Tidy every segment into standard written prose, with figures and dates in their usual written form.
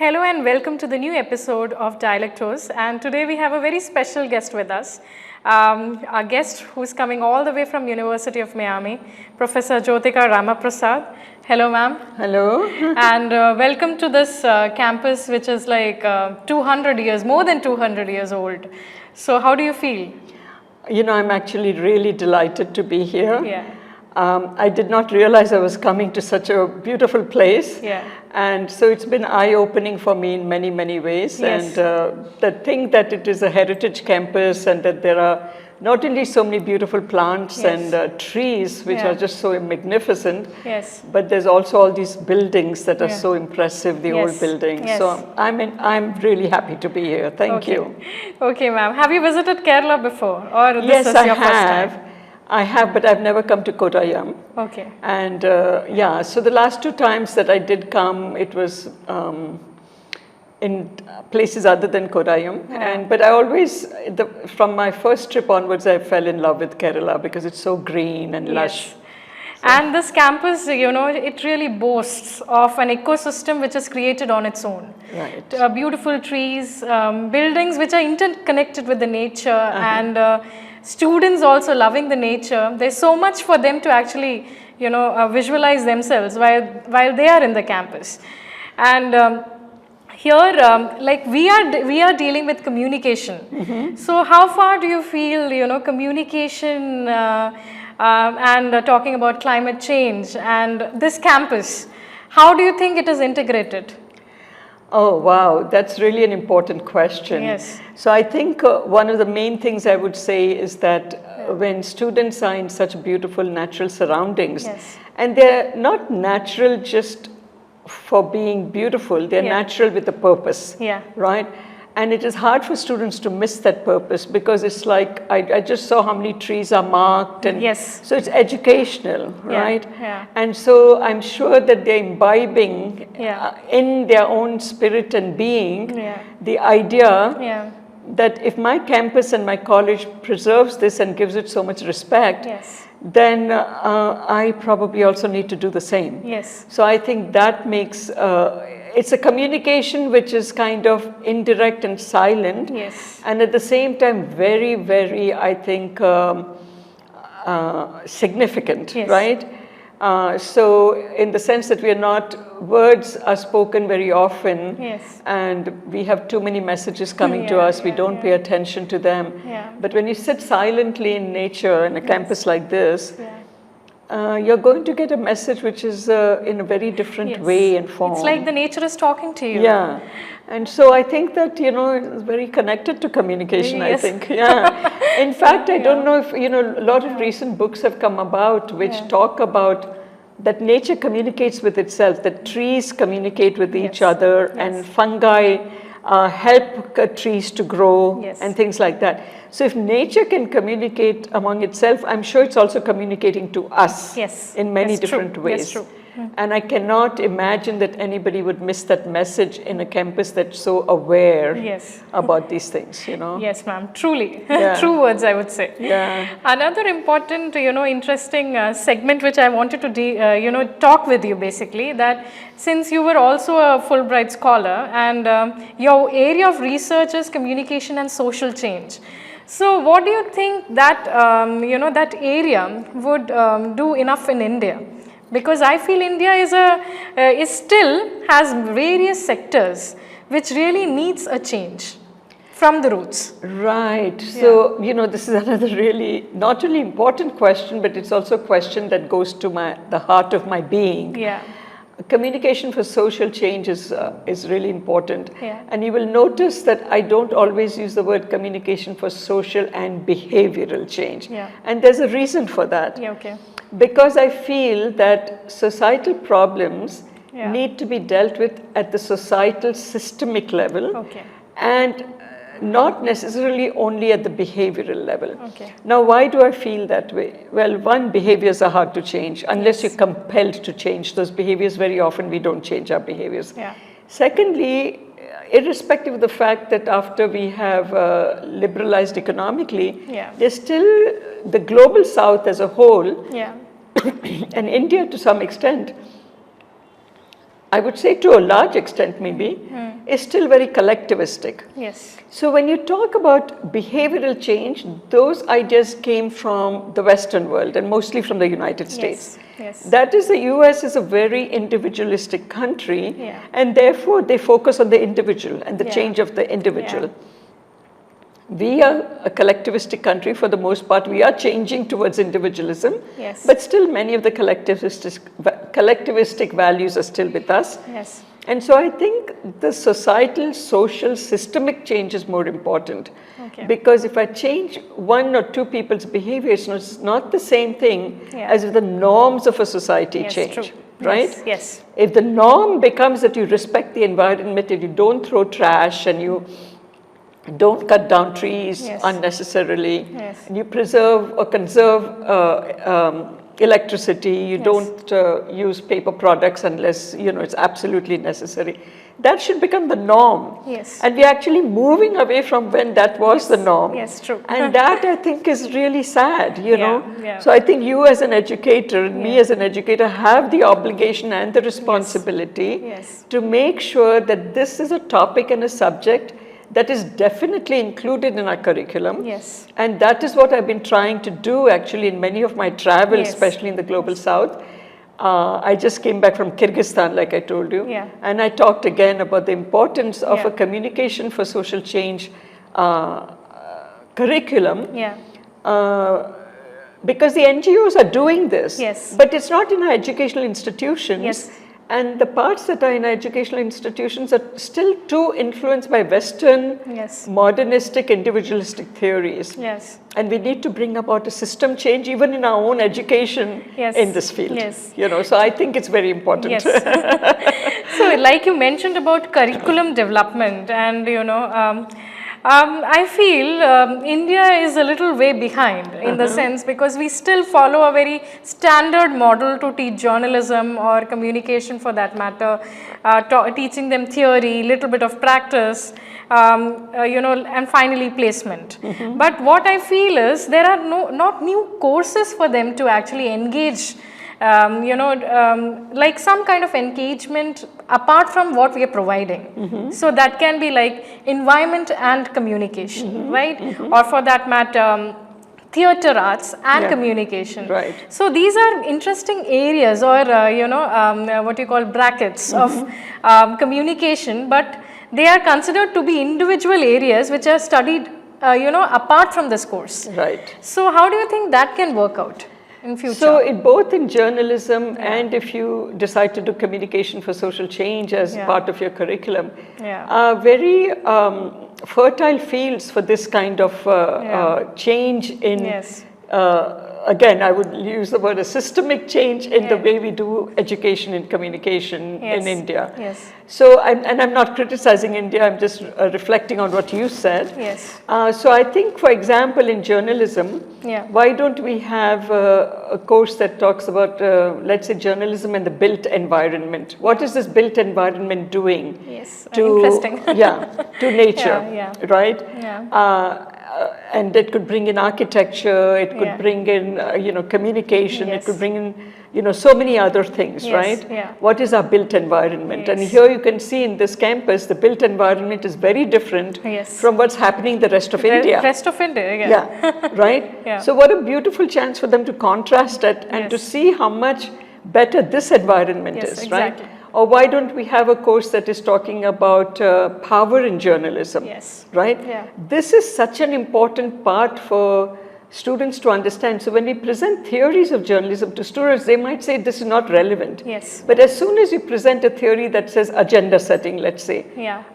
Hello and welcome to the new episode of Dialectos, and today we have a very special guest with us. Our guest who's coming all the way from University of Miami, Professor Jyotika Ramaprasad. Hello ma'am. Hello. And welcome to this campus which is like 200 years, more than 200 years old. So how do you feel? You know, I'm actually really delighted to be here. Yeah. I did not realize I was coming to such a beautiful place. Yeah. And so it's been eye-opening for me in many, many ways. Yes. And the thing that it is a heritage campus and that there are not only so many beautiful plants Yes. and trees, which Yeah. are just so magnificent, Yes. but there's also all these buildings that are Yeah. so impressive, the Yes. old buildings. Yes. So I'm really happy to be here. Thank you. Okay ma'am. Have you visited Kerala before, or this Yes, is I your first have. time? I have, but I've never come to Kottayam. Okay. And yeah, so the last two times that I did come, it was in places other than Kottayam. Yeah. But I always, from my first trip onwards, I fell in love with Kerala because it's so green and lush. Yes. And this campus, you know, it really boasts of an ecosystem which is created on its own. Right. Beautiful trees, buildings which are interconnected with the nature, and students also loving the nature. There's so much for them to actually, you know, visualize themselves while they are in the campus. And here, like we are dealing with communication. Mm-hmm. So how far do you feel, you know, communication and talking about climate change and this campus, how do you think it is integrated? Oh, wow, that's really an important question. Yes. So I think one of the main things I would say is that when students are in such beautiful natural surroundings, Yes. and they're not natural just for being beautiful, they're Yeah. natural with a purpose, Yeah. right? And it is hard for students to miss that purpose because it's like, I just saw how many trees are marked, and Yes. so it's educational, Yeah, right? yeah. And so I'm sure that they're imbibing Yeah. in their own spirit and being Yeah. the idea Yeah. that if my campus and my college preserves this and gives it so much respect, Yes. then I probably also need to do the same. Yes. So I think that makes, it's a communication which is kind of indirect and silent, Yes. and at the same time very, very, I think, significant, Yes. right? So in the sense that we are not, words are spoken very often, Yes. and we have too many messages coming to Yeah, us, we yeah, don't yeah. pay attention to them. Yeah. But when you sit silently in nature in a campus like this, Yeah. you're going to get a message which is in a very different Yes. way and form. It's like the nature is talking to you. Yeah. And so I think that, you know, it's very connected to communication, I Yes. think. Yeah. In fact, I don't Yeah. know if, you know, a lot of recent books have come about which Yeah. talk about that nature communicates with itself, that trees communicate with each Yes. other, Yes. and fungi help trees to grow, Yes. and things like that. So if nature can communicate among itself, I'm sure it's also communicating to us Yes. in many That's true. different ways. That's true. And I cannot imagine that anybody would miss that message in a campus that's so aware Yes. about these things, you know? Yes, ma'am. Truly. Yeah. True words, I would say. Yeah. Another important, you know, interesting segment which I wanted to, you know, talk with you basically, that since you were also a Fulbright scholar and your area of research is communication and social change. So what do you think that, you know, that area would do enough in India? Because I feel India is still has various sectors which really needs a change from the roots. Right. So, you know, this is another really, not only important question, but it's also a question that goes to the heart of my being. Yeah. Communication for social change is really important. Yeah. And you will notice that I don't always use the word communication for social and behavioral change. Yeah. And there's a reason for that. Yeah, okay. Because I feel that societal problems Yeah. need to be dealt with at the societal systemic level, Okay. and not necessarily only at the behavioral level. Okay. Now, why do I feel that way? Well, one, behaviors are hard to change unless Yes. you're compelled to change those behaviors. Very often we don't change our behaviors. Yeah. Secondly, irrespective of the fact that after we have liberalized economically, Yeah. there's still the global south as a whole, Yeah. and India to some extent, I would say to a large extent maybe, is still very collectivistic. Yes. So when you talk about behavioral change, those ideas came from the Western world and mostly from the United States. Yes. That is, the US is a very individualistic country, Yeah. and therefore they focus on the individual and the Yeah. change of the individual. Yeah. We are a collectivistic country for the most part. We are changing towards individualism, Yes. but still many of the collectivistic values are still with us. Yes. And so I think the societal, social, systemic change is more important. Okay. Because if I change one or two people's behavior, it's not the same thing Yeah. as if the norms of a society Yes, change, true. right? Yes. Yes. If the norm becomes that you respect the environment, if you don't throw trash and you don't cut down trees Yes. unnecessarily, Yes. and you preserve or conserve electricity, you Yes. don't use paper products unless it's absolutely necessary. That should become the norm. Yes. And we're actually moving away from when that was the norm. Yes, true. And that I think is really sad, you know. yeah. So I think you as an educator and me Yeah. as an educator have the obligation and the responsibility Yes. to make sure that this is a topic and a subject that is definitely included in our curriculum. Yes. And that is what I've been trying to do actually in many of my travels, Yes. especially in the global south. I just came back from Kyrgyzstan, like I told you. Yeah. And I talked again about the importance of Yeah. a communication for social change curriculum. Yeah. Because the NGOs are doing this. Yes. But it's not in our educational institutions. Yes. And the parts that are in our educational institutions are still too influenced by Western, Yes. modernistic, individualistic theories. Yes. And we need to bring about a system change even in our own education Yes. in this field. Yes. So I think it's very important. Yes. So, like you mentioned about curriculum development, and I feel India is a little way behind in the sense, because we still follow a very standard model to teach journalism or communication for that matter, teaching them theory, little bit of practice, and finally placement. But what I feel is there are not new courses for them to actually engage. Like some kind of engagement apart from what we are providing. So that can be like environment and communication, right? Or for that matter, theater arts and communication. Right. So these are interesting areas, or what you call brackets of communication, but they are considered to be individual areas which are studied, apart from this course. Right. So how do you think that can work out in future? So both in journalism and if you decide to do communication for social change as part of your curriculum, are very fertile fields for this kind of change in, again, I would use the word a systemic change in the way we do education and communication in India. Yes. So, I'm not criticizing India, I'm just reflecting on what you said. Yes. So I think, for example, in journalism, why don't we have a course that talks about, let's say, journalism and the built environment? What is this built environment doing? Yes, to, interesting. to nature, right? Yeah. And it could bring in architecture, it could bring in, communication, it could bring in, so many other things, right? Yeah. What is our built environment? And here you can see in this campus, the built environment is very different from what's happening in the rest of India. Rest of India, right? So what a beautiful chance for them to contrast it and to see how much better this environment is, right? Or why don't we have a course that is talking about power in journalism, right? This is such an important part for students to understand. So when we present theories of journalism to students, they might say this is not relevant. But as soon as you present a theory that says agenda setting, let's say,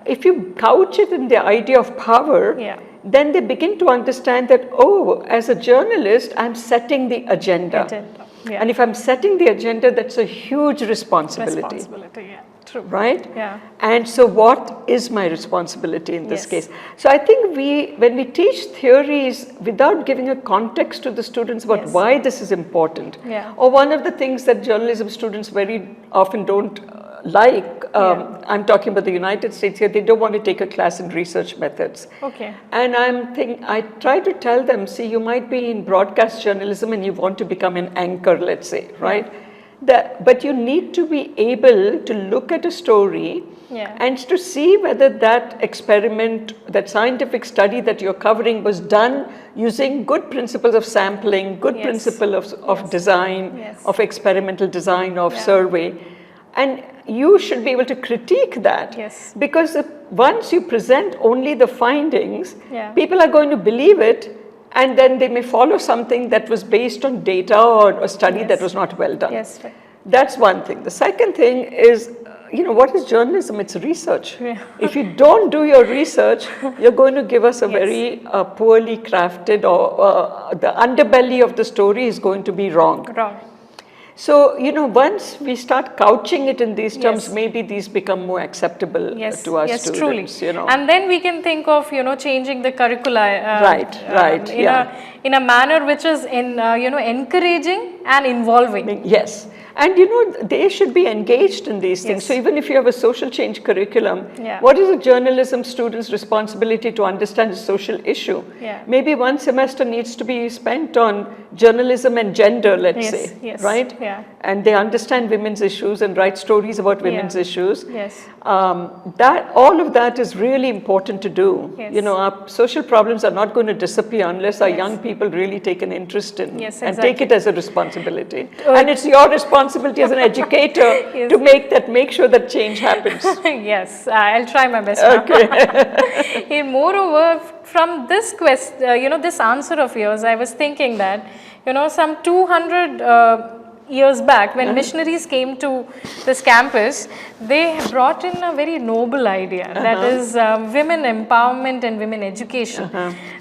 if you couch it in the idea of power, then they begin to understand that, oh, as a journalist, I'm setting the agenda. And if I'm setting the agenda, that's a huge responsibility. True. Right? And so what is my responsibility in this case? So I think when we teach theories without giving a context to the students about why this is important, or one of the things that journalism students very often don't like, I'm talking about the United States here, they don't want to take a class in research methods. And I try to tell them, see, you might be in broadcast journalism and you want to become an anchor, let's say, right? But you need to be able to look at a story and to see whether that experiment, that scientific study that you're covering was done using good principles of sampling, good principle of design, of experimental design, of survey. And you should be able to critique that. Because once you present only the findings, people are going to believe it, and then they may follow something that was based on data or a study that was not well done. That's one thing. The second thing is, what is journalism? It's research. If you don't do your research, you're going to give us a very poorly crafted, or the underbelly of the story is going to be wrong. So, once we start couching it in these terms, maybe these become more acceptable to our students. Truly. And then we can think of, changing the curricula in a manner which is encouraging and involving. Yes. And they should be engaged in these things. So even if you have a social change curriculum, what is a journalism student's responsibility to understand a social issue? Maybe one semester needs to be spent on journalism and gender, let's say, right? And they understand women's issues and write stories about women's issues. That all of that is really important to do. Our social problems are not going to disappear unless our young people really take an interest in and take it as a responsibility. And it's your responsibility as an educator to make sure that change happens. Yes, I'll try my best. Okay. Moreover, from this this answer of yours, I was thinking that some 200 years back, when missionaries came to this campus, they brought in a very noble idea, that is women empowerment and women education.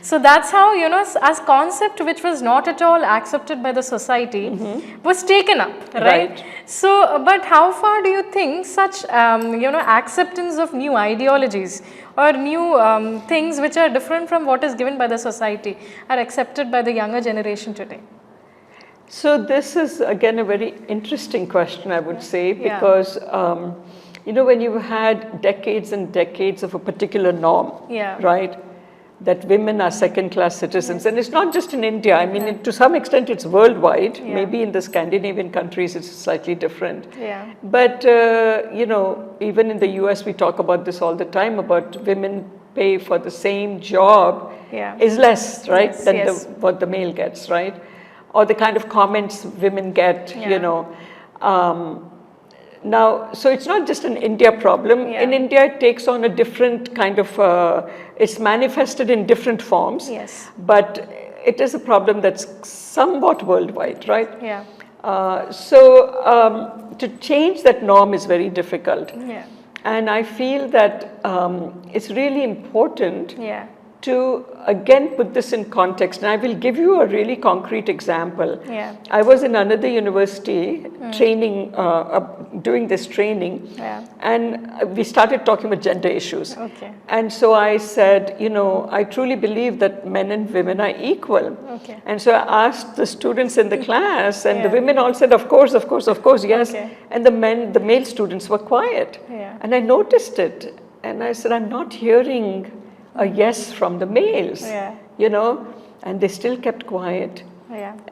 So that's how, as concept which was not at all accepted by the society, was taken up, right? So, but how far do you think such, acceptance of new ideologies or new things which are different from what is given by the society are accepted by the younger generation today? So this is again a very interesting question, I would say, because when you had decades and decades of a particular norm, right, that women are second-class citizens, and it's not just in India. I mean, to some extent, it's worldwide. Maybe in the Scandinavian countries, it's slightly different. But even in the US, we talk about this all the time, about women pay for the same job is less, right, than what the male gets, right? Or the kind of comments women get, Now, so it's not just an India problem. In India, it takes on a different kind of, it's manifested in different forms. But it is a problem that's somewhat worldwide, right? So to change that norm is very difficult. And I feel that it's really important to again put this in context. And I will give you a really concrete example. I was in another university training, doing this training, and we started talking about gender issues. And so I said, I truly believe that men and women are equal. And so I asked the students in the class, and the women all said, of course, yes. And the male students were quiet. And I noticed it, and I said, I'm not hearing a yes from the males, and they still kept quiet.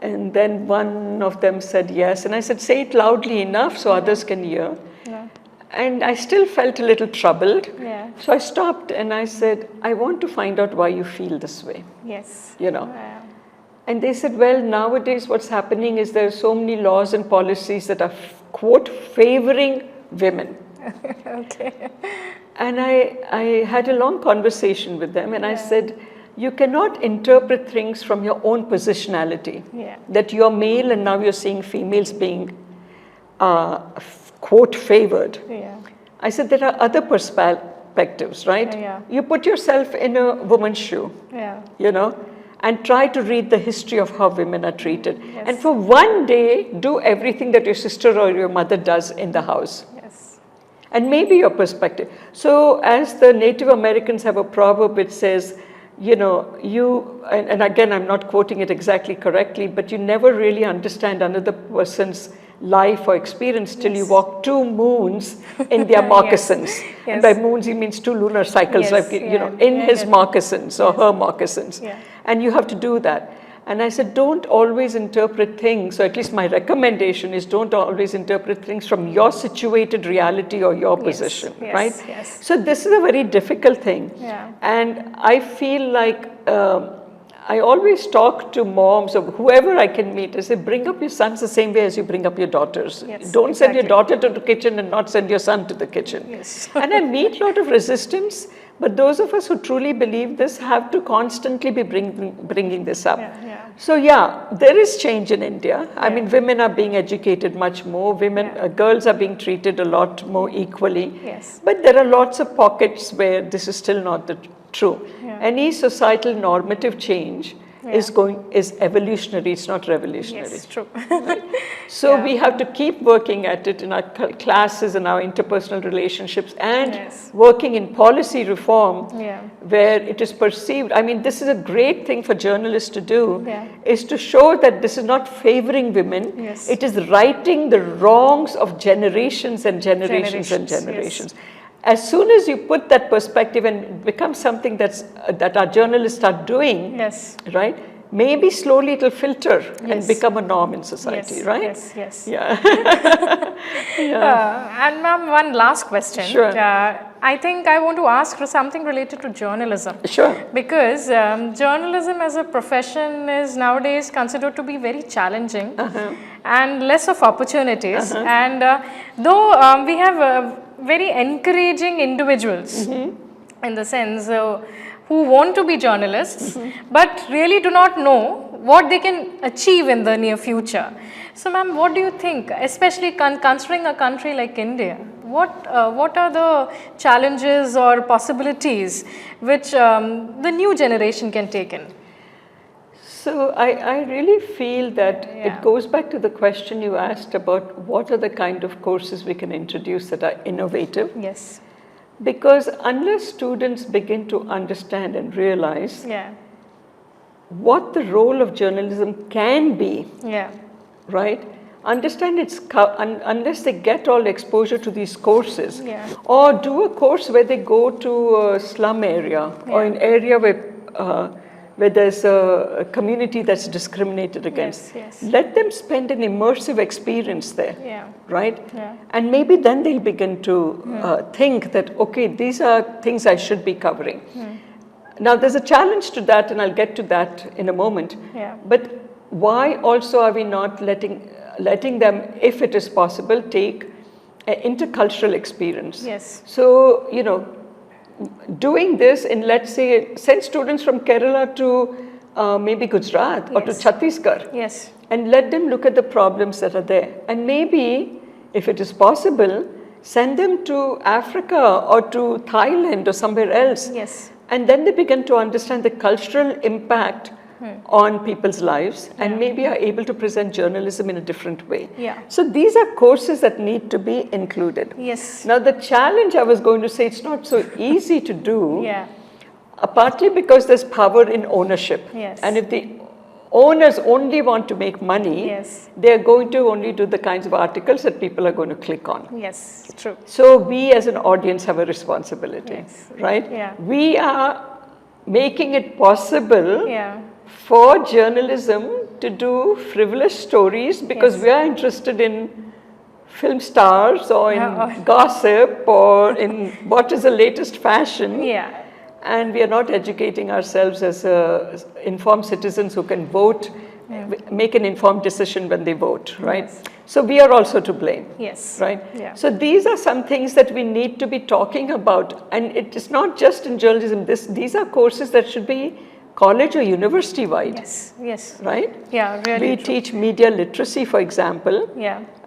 And then one of them said yes, and I said, say it loudly enough so others can hear. And I still felt a little troubled. So I stopped and I said, I want to find out why you feel this way. And they said, well, nowadays what's happening is there are so many laws and policies that are, quote, favoring women. And I had a long conversation with them, and I said, you cannot interpret things from your own positionality. That you're male and now you're seeing females being, quote, favored. I said, there are other perspectives, right? You put yourself in a woman's shoe, and try to read the history of how women are treated. And for one day, do everything that your sister or your mother does in the house. And maybe your perspective. So as the Native Americans have a proverb which says, and again, I'm not quoting it exactly correctly, but you never really understand another person's life or experience till you walk 2 moons in their moccasins. And by moons, he means 2 lunar cycles, in his moccasins or her moccasins. And you have to do that. And I said, don't always interpret things, or at least my recommendation is don't always interpret things from your situated reality or your position, right? Yes. So this is a very difficult thing. Yeah. And I feel like I always talk to moms or whoever I can meet. I say, bring up your sons the same way as you bring up your daughters. Yes, Don't send your daughter to the kitchen and not send your son to the kitchen. Yes. And I meet a lot of resistance, but those of us who truly believe this have to constantly be bringing this up. So yeah, there is change in India. I mean, women are being educated much more. Girls are being treated a lot more equally. Yes. But there are lots of pockets where this is still not true. Any societal normative change is evolutionary, it's not revolutionary. Yes, true. So we have to keep working at it in our classes and our interpersonal relationships and working in policy reform where it is perceived. I mean, this is a great thing for journalists to do, is to show that this is not favoring women, it is righting the wrongs of generations and generations and generations. As soon as you put that perspective and it becomes something that our journalists are doing, right? Maybe slowly it will filter and become a norm in society, right? Yes. Yeah. And ma'am, one last question. Sure. I think I want to ask for something related to journalism. Sure. Because journalism as a profession is nowadays considered to be very challenging and less of opportunities. And though we have very encouraging individuals in the sense who want to be journalists but really do not know what they can achieve in the near future. So ma'am, what do you think, especially considering a country like India, what are the challenges or possibilities which the new generation can take in? So I really feel that it goes back to the question you asked about what are the kind of courses we can introduce that are innovative. Yes. Because unless students begin to understand and realize what the role of journalism can be, right? Understand unless they get all exposure to these courses, or do a course where they go to a slum area or an area where there's a community that's discriminated against. Let them spend an immersive experience there, right? And maybe then they'll begin to think that, okay, these are things I should be covering. Now, there's a challenge to that, and I'll get to that in a moment. But why also are we not letting them, if it is possible, take an intercultural experience? So, you know, doing this in, let's say, send students from Kerala to maybe Gujarat or to Chhattisgarh and let them look at the problems that are there. And maybe, if it is possible, send them to Africa or to Thailand or somewhere else. And then they begin to understand the cultural impact on people's lives and maybe are able to present journalism in a different way. So these are courses that need to be included. Now the challenge, I was going to say, it's not so easy to do, partly because there's power in ownership. And if the owners only want to make money, they're going to only do the kinds of articles that people are going to click on. True. So we as an audience have a responsibility, right? We are making it possible for journalism to do frivolous stories because we are interested in film stars or in gossip or in what is the latest fashion. And we are not educating ourselves as informed citizens who can vote, make an informed decision when they vote, right? So we are also to blame, right? So these are some things that we need to be talking about. And it is not just in journalism. These are courses that should be college or university wide. Right? Really. We teach media literacy, for example.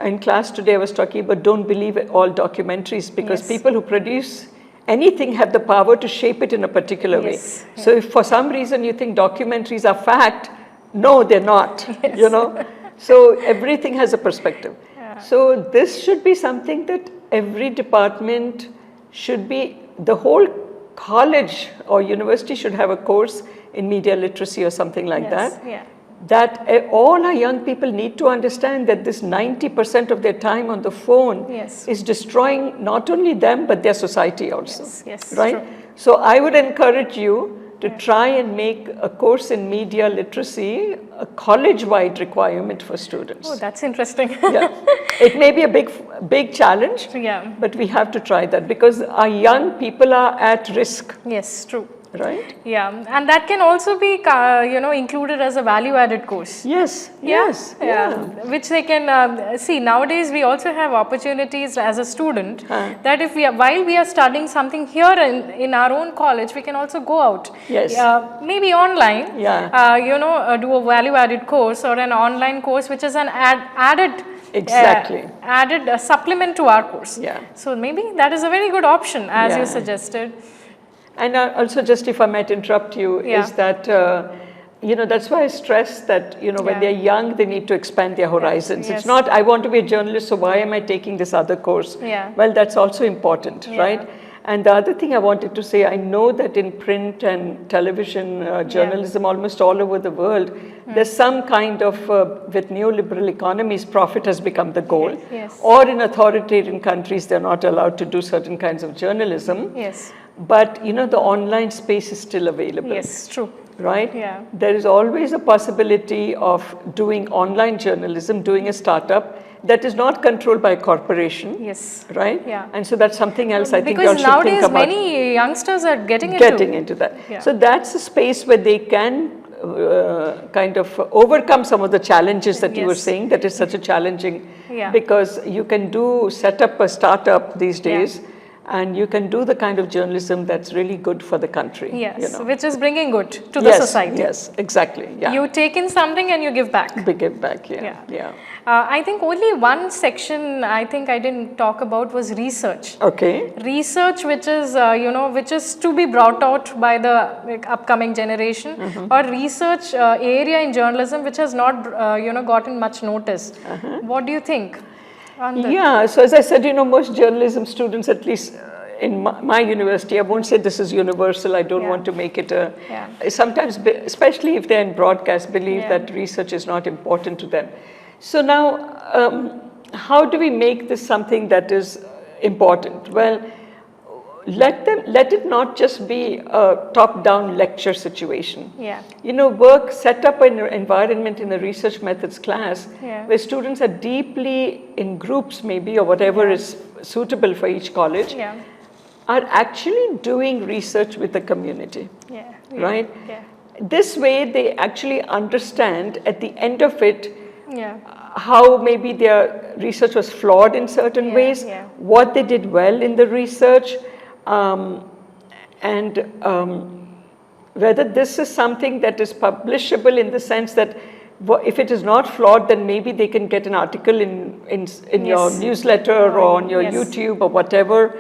In class today I was talking about don't believe all documentaries because people who produce anything have the power to shape it in a particular way. So if for some reason you think documentaries are fact, no, they're not, you know. So everything has a perspective. So this should be something that every department should be, the whole college or university should have a course in media literacy or something like that. That all our young people need to understand that this 90% of their time on the phone is destroying not only them but their society also, right? True. So I would encourage you to try and make a course in media literacy a college-wide requirement for students. Oh, that's interesting. Yeah, it may be a big challenge, but we have to try that because our young people are at risk. Yes, true. Right? Yeah, and that can also be, included as a value-added course. Yes, Which they can see. Nowadays, we also have opportunities as a student that if while we are studying something here in our own college, we can also go out. Yes. Maybe online. Do a value-added course or an online course, which is an added. Exactly. Added supplement to our course. Yeah. So maybe that is a very good option, as you suggested. And also, just if I might interrupt you, is that, that's why I stress that, when they're young, they need to expand their horizons. It's not, I want to be a journalist, so why am I taking this other course? Well, that's also important, right? And the other thing I wanted to say, I know that in print and television journalism almost all over the world, there's some kind of, with neoliberal economies, profit has become the goal. Or in authoritarian countries, they're not allowed to do certain kinds of journalism. But, the online space is still available. Yes, true. Right? Yeah. There is always a possibility of doing online journalism, doing a startup that is not controlled by a corporation. Yes. Right? Yeah. And so that's something else I think you all should think about. Because nowadays many youngsters are getting into that. Yeah. So that's a space where they can kind of overcome some of the challenges that you were saying, that is such a challenging, because you can set up a startup these days. And you can do the kind of journalism that's really good for the country. Yes, which is bringing good to the society. Yes, exactly. Yeah. You take in something and you give back. Give back, yeah. I think only one section I didn't talk about was research. Okay. Research, which is, which is to be brought out by the upcoming generation, or research area in journalism, which has not, gotten much notice. What do you think? Yeah, so as I said, most journalism students, at least in my university, I won't say this is universal, I don't want to make it sometimes, especially if they're in broadcast, believe that research is not important to them. So now, how do we make this something that is important? Well, let it not just be a top-down lecture situation. Set up an environment in a research methods class where students are deeply in groups maybe, or whatever is suitable for each college, are actually doing research with the community, right? This way they actually understand at the end of it how maybe their research was flawed in certain ways, what they did well in the research, and whether this is something that is publishable in the sense that if it is not flawed, then maybe they can get an article in your newsletter or on your YouTube or whatever.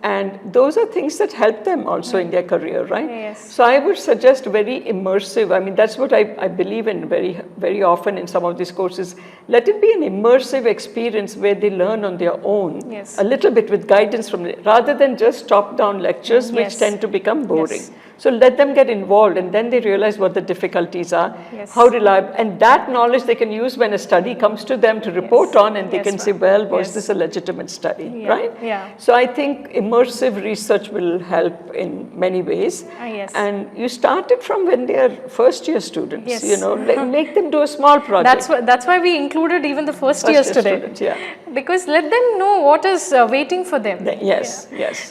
And those are things that help them also in their career, right? So I would suggest very immersive. I mean, that's what I believe in very, very often in some of these courses. Let it be an immersive experience where they learn on their own, a little bit with guidance from it, rather than just top-down lectures, which tend to become boring. So let them get involved, and then they realize what the difficulties are, how reliable, and that knowledge they can use when a study comes to them to report on, and they can say, well, was this a legitimate study, right? So I think immersive research will help in many ways. And you start it from when they are first-year students, make them do a small project. That's why we included even the first years today. Students, because let them know what is waiting for them. Yes.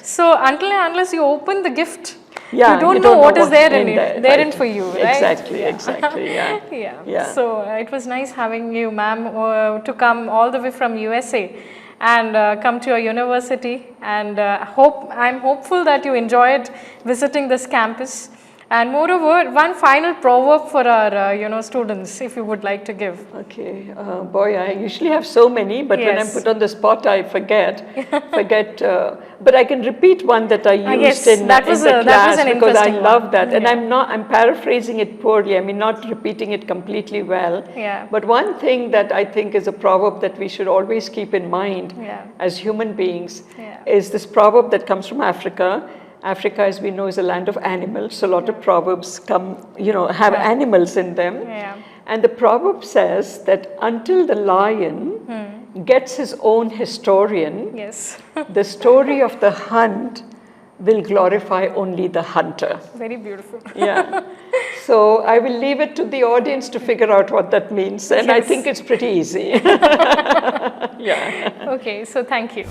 So until and unless you open the gift, you don't know what is there in for you, right? Exactly, yeah. So it was nice having you, ma'am, to come all the way from USA and come to your university, and I'm hopeful that you enjoyed visiting this campus. And moreover, one final proverb for our students, if you would like to give. Okay, boy, I usually have so many, but when I'm put on the spot, I forget. But I can repeat one that I used in the class because I love that. And I'm paraphrasing it poorly. I mean, not repeating it completely well. But one thing that I think is a proverb that we should always keep in mind as human beings is this proverb that comes from Africa. Africa, as we know, is a land of animals, so a lot of proverbs have animals in them. And the proverb says that until the lion gets his own historian, the story of the hunt will glorify only the hunter. Very beautiful. Yeah. So I will leave it to the audience to figure out what that means, and I think it's pretty easy. Yeah. Okay, so thank you.